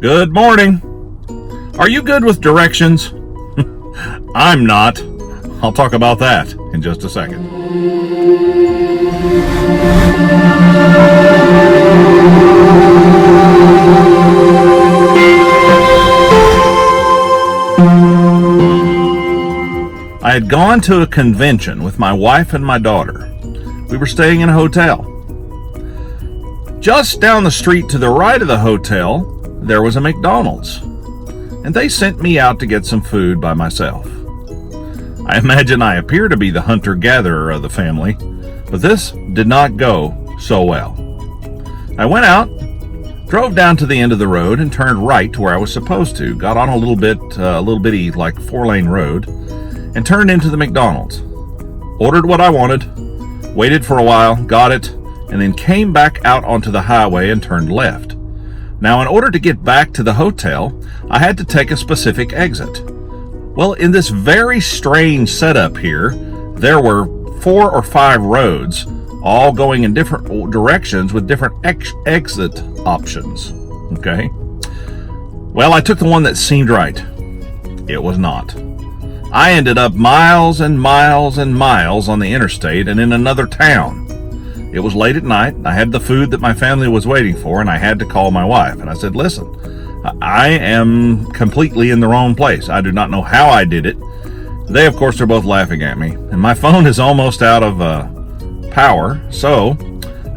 Good morning. Are you good with directions? I'm not. I'll talk about that in just a second. I had gone to a convention with my wife and my daughter. We were staying in a hotel. Just down the street to the right of the hotel, there was a McDonald's, and they sent me out to get some food by myself. I imagine I appear to be the hunter-gatherer of the family, but this did not go so well. I went out, drove down to the end of the road, and turned right to where I was supposed to. Got on a little bitty, like 4-lane road, and turned into the McDonald's. Ordered what I wanted, waited for a while, got it, and then came back out onto the highway and turned left. Now, in order to get back to the hotel, I had to take a specific exit. Well, in this very strange setup here, there were 4 or 5 roads, all going in different directions with different exit options. Okay? Well, I took the one that seemed right. It was not. I ended up miles and miles and miles on the interstate and in another town. It was late at night. I had the food that my family was waiting for, and I had to call my wife. And I said, listen, I am completely in the wrong place. I do not know how I did it. They, of course, are both laughing at me. And my phone is almost out of power, so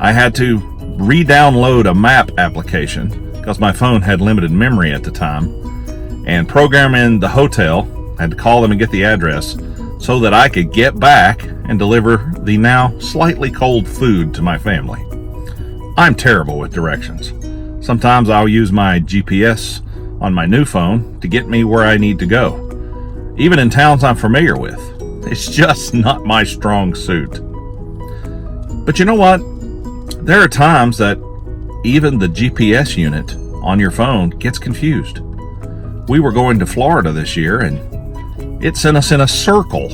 I had to re-download a map application because my phone had limited memory at the time, and program in the hotel. I had to call them and get the address so that I could get back and deliver the now slightly cold food to my family. I'm terrible with directions. Sometimes I'll use my GPS on my new phone to get me where I need to go, even in towns I'm familiar with. It's just not my strong suit. But you know what? There are times that even the GPS unit on your phone gets confused. We were going to Florida this year, and it sent us in a circle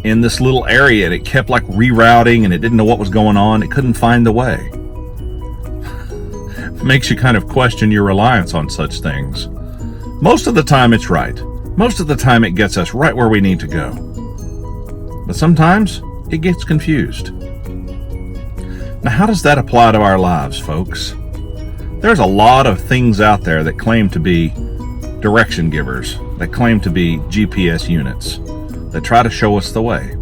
in this little area, and it kept like rerouting, and it didn't know what was going on. It couldn't find the way. It makes you kind of question your reliance on such things. Most of the time it's right. Most of the time it gets us right where we need to go. But sometimes it gets confused. Now, how does that apply to our lives, folks? There's a lot of things out there that claim to be direction givers, that claim to be GPS units, that try to show us the way.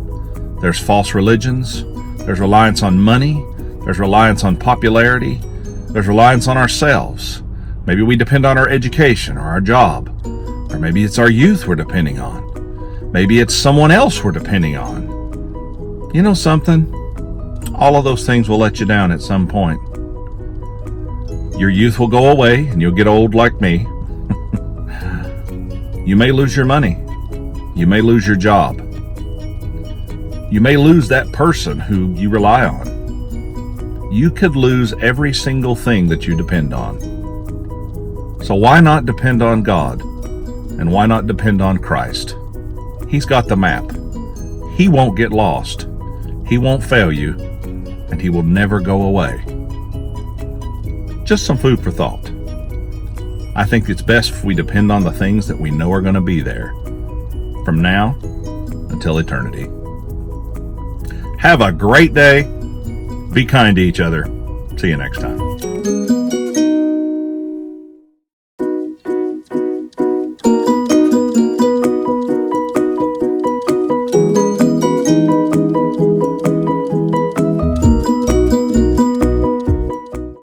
There's false religions, there's reliance on money, there's reliance on popularity, there's reliance on ourselves. Maybe we depend on our education or our job, or maybe it's our youth we're depending on. Maybe it's someone else we're depending on. You know something? All of those things will let you down at some point. Your youth will go away and you'll get old like me. You may lose your money. You may lose your job. You may lose that person who you rely on. You could lose every single thing that you depend on. So why not depend on God? And why not depend on Christ? He's got the map. He won't get lost. He won't fail you. And he will never go away. Just some food for thought. I think it's best if we depend on the things that we know are going to be there from now until eternity. Have a great day. Be kind to each other. See you next time.